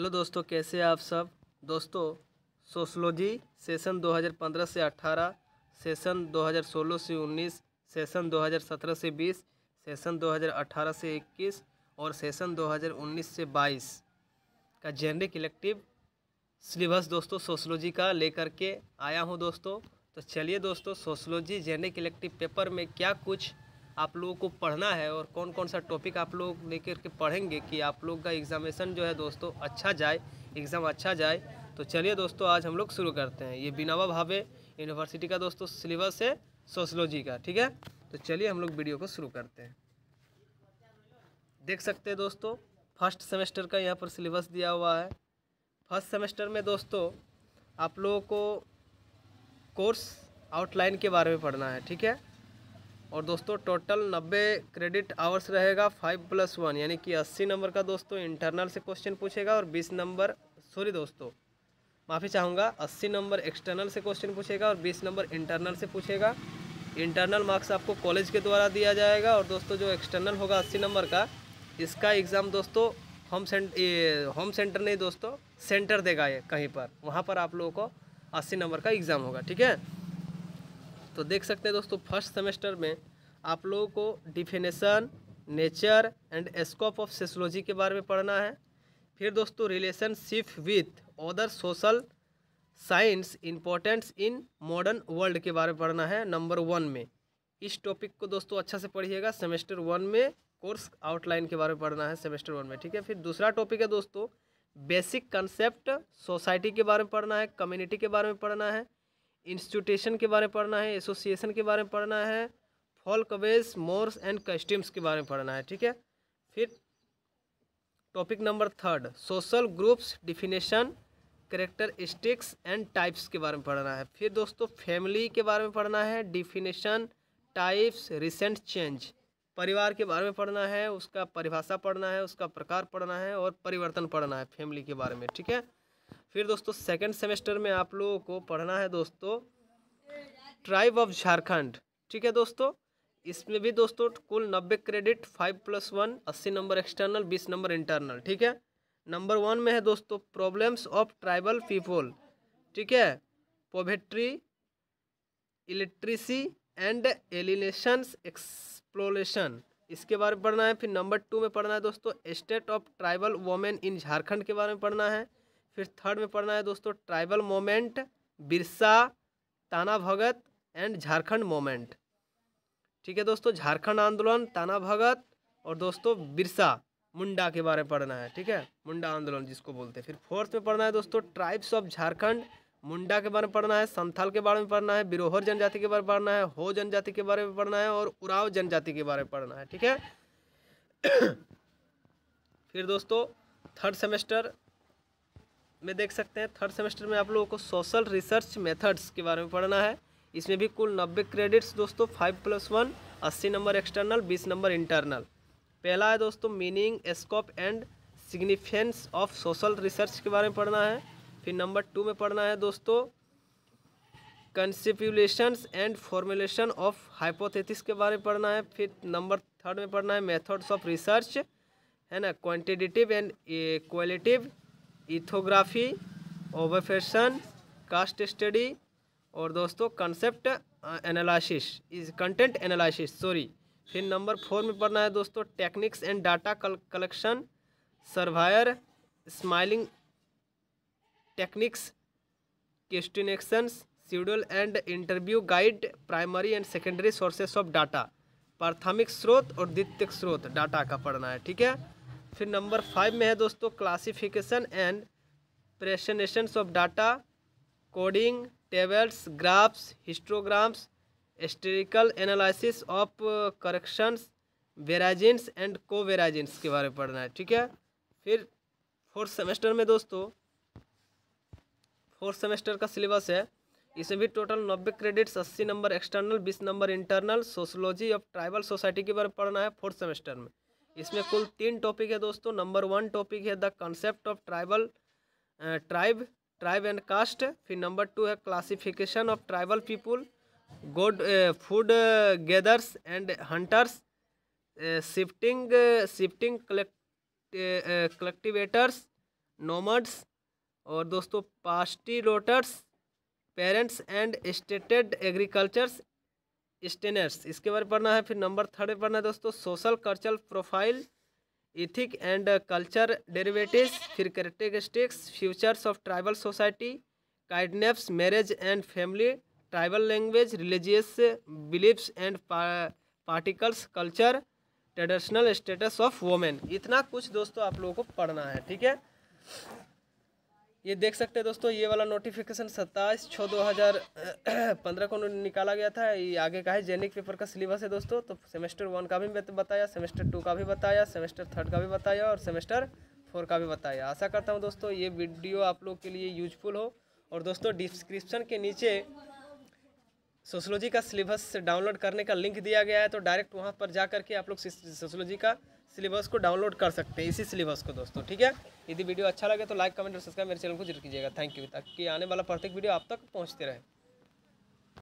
Hello दोस्तों, कैसे हैं आप सब। दोस्तों, सोशलॉजी सेशन 2015 से 18, सेशन 2016 से 19, सेशन 2017 से 20, सेशन 2018 से 21 और सेशन 2019 से 22 का जेनरिक इलेक्टिव सिलेबस दोस्तों सोशलॉजी का लेकर के आया हूं दोस्तों। तो चलिए दोस्तों, सोशलॉजी जेनरिक इलेक्टिव पेपर में क्या कुछ आप लोगों को पढ़ना है और कौन कौन सा टॉपिक आप लोग लेकर के पढ़ेंगे कि आप लोग का एग्जामिनेशन जो है दोस्तों अच्छा जाए, एग्ज़ाम अच्छा जाए। तो चलिए दोस्तों, आज हम लोग शुरू करते हैं। ये विनोबा भावे यूनिवर्सिटी का दोस्तों सिलेबस है सोशलॉजी का, ठीक है। तो चलिए हम लोग वीडियो को शुरू करते हैं। देख सकते हैं दोस्तों, फर्स्ट सेमेस्टर का यहाँ पर सिलेबस दिया हुआ है। फर्स्ट सेमेस्टर में दोस्तों आप लोगों को कोर्स आउटलाइन के बारे में पढ़ना है, ठीक है। और दोस्तों टोटल 90 क्रेडिट आवर्स रहेगा 5+1 यानी कि 80 नंबर का दोस्तों इंटरनल से क्वेश्चन पूछेगा और 20 नंबर माफ़ी चाहूँगा 80 नंबर एक्सटर्नल से क्वेश्चन पूछेगा और 20 नंबर इंटरनल से पूछेगा। इंटरनल मार्क्स आपको कॉलेज के द्वारा दिया जाएगा और दोस्तों जो एक्सटर्नल होगा 80 नंबर का, इसका एग्ज़ाम दोस्तों होम सेंटर नहीं दोस्तों, सेंटर देगा ये कहीं पर, वहाँ पर आप लोगों को 80 नंबर का एग्ज़ाम होगा, ठीक है। तो देख सकते हैं दोस्तों, फर्स्ट सेमेस्टर में आप लोगों को definition, nature and scope of sociology के बारे में पढ़ना है। फिर दोस्तों relationship with other social science importance in modern world के बारे में पढ़ना है नंबर 1 में। इस टॉपिक को दोस्तों अच्छा से पढ़िएगा। सेमेस्टर 1 में कोर्स आउटलाइन के बारे में पढ़ना है सेमेस्टर 1 में, ठीक है। फिर दूसरा टॉपिक है दोस्तों बेसिक कंसेप्ट सोसाइटी के बारे में पढ़ना है, कम्युनिटी के बारे में पढ़ना है, इंस्टीट्यूशन के बारे में पढ़ना है, एसोसिएशन के बारे में पढ़ना है, folkways, mores and customs के बारे में पढ़ना है, ठीक है। फिर topic number 3 social groups definition, characteristics and types के बारे में पढ़ना है। फिर दोस्तों फैमिली के बारे में पढ़ना है, डिफिनेशन, टाइप्स, रिसेंट चेंज, परिवार के बारे में पढ़ना है, उसका परिभाषा पढ़ना है, उसका प्रकार पढ़ना है और परिवर्तन पढ़ना है फैमिली के बारे में, ठीक है। फिर दोस्तों सेकंड सेमेस्टर में आप लोगों को पढ़ना है दोस्तों ट्राइब ऑफ झारखंड, ठीक है दोस्तों। इसमें भी दोस्तों कुल 90 credit 5+1 80 number external 20 number internal, ठीक है। नंबर 1 में है दोस्तों प्रॉब्लम्स ऑफ ट्राइबल पीपल, ठीक है, पॉवर्टी, इलिटरेसी एंड एलिनेशंस एक्सप्लोरेशन, इसके बारे में पढ़ना है। फिर नंबर 2 में पढ़ना है दोस्तों स्टेट ऑफ ट्राइबल वोमेन इन झारखंड के बारे में पढ़ना है। फिर थर्ड में पढ़ना है दोस्तों ट्राइबल मोमेंट, बिरसा, ताना भगत एंड झारखंड मोमेंट, ठीक है दोस्तों। झारखंड आंदोलन, ताना भगत और दोस्तों बिरसा मुंडा के बारे में पढ़ना है, ठीक है, मुंडा आंदोलन जिसको बोलते हैं। फिर फोर्थ में पढ़ना है दोस्तों ट्राइब्स ऑफ झारखंड, मुंडा के बारे में पढ़ना है, संथाल के बारे में पढ़ना है, बिरोहर जनजाति के बारे में पढ़ना है, हो जनजाति के बारे में पढ़ना है और उराव जनजाति के बारे में पढ़ना है, ठीक है। फिर दोस्तों थर्ड सेमेस्टर में देख सकते हैं, थर्ड सेमेस्टर में आप लोगों को सोशल रिसर्च मेथड्स के बारे में पढ़ना है। इसमें भी कुल 90 क्रेडिट्स दोस्तों 5+1 80 नंबर एक्सटर्नल 20 नंबर इंटरनल। पहला है दोस्तों meaning, scope and significance of social research के बारे में पढ़ना है। फिर नंबर 2 में पढ़ना है दोस्तों कंसेप्चुलेशंस एंड फॉर्मुलेशन ऑफ हाइपोथेसिस के बारे में पढ़ना है। फिर नंबर 3 में पढ़ना है मेथड्स ऑफ रिसर्च, है ना, quantitative and qualitative, ethnography, observation, case study और दोस्तों concept analysis, content analysis sorry. फिर नंबर 4 में पढ़ना है दोस्तों techniques and data collection, survey, sampling techniques, questionnaires, schedule and interview guide, primary and secondary sources of data, प्राथमिक स्रोत और द्वितीयक स्रोत डाटा का पढ़ना है, ठीक है। फिर नंबर 5 में है दोस्तों classification and presentations of data, coding, tables, graphs, histograms, historical analysis of corrections, variances and covariances के बारे में पढ़ना है, ठीक है। फिर फोर्थ सेमेस्टर में दोस्तों फोर्थ सेमेस्टर का सिलेबस है। इसमें भी total 90 credits 80 number external 20 number internal sociology of tribal society के बारे में पढ़ना है फोर्थ सेमेस्टर में। इसमें कुल 3 टॉपिक है दोस्तों। नंबर 1 टॉपिक है the concept of tribe and caste. फिर नंबर 2 है क्लासिफिकेशन ऑफ ट्राइबल पीपुल, गोड food gatherers and hunters, shifting cultivators, nomads, और दोस्तों pastoralists, peasants and settled agriculturists स्टेनर्स, इसके बारे में पढ़ना है। फिर नंबर 3 पढ़ना है दोस्तों social cultural profile, ethnic and culture derivatives, फिर characteristics, features of tribal society, काइंडनेस, marriage and family, tribal language, religious beliefs and practices, culture, traditional status of women. इतना कुछ दोस्तों आप लोगों को पढ़ना है, ठीक है। ये देख सकते हैं दोस्तों, ये वाला नोटिफिकेशन 27/6/2015 को निकाला गया था। ये आगे का है, जेनिक पेपर का सिलेबस है दोस्तों। तो सेमेस्टर 1 का भी बताया, सेमेस्टर 2 का भी बताया, सेमेस्टर 3 का भी बताया और सेमेस्टर 4 का भी बताया। आशा करता हूँ दोस्तों ये वीडियो आप लोग के लिए यूजफुल हो। और दोस्तों डिस्क्रिप्शन के नीचे सोशोलॉजी का सिलेबस डाउनलोड करने का लिंक दिया गया है, तो डायरेक्ट वहाँ पर जा करके आप लोग सोशोलॉजी का सिलेबस को डाउनलोड कर सकते हैं, इसी सिलेबस को दोस्तों, ठीक है। यदि वीडियो अच्छा लगे तो लाइक, कमेंट और सब्सक्राइब मेरे चैनल को जरूर कीजिएगा। थैंक यू, ताकि आने वाला प्रत्येक वीडियो आप तक पहुँचते रहे।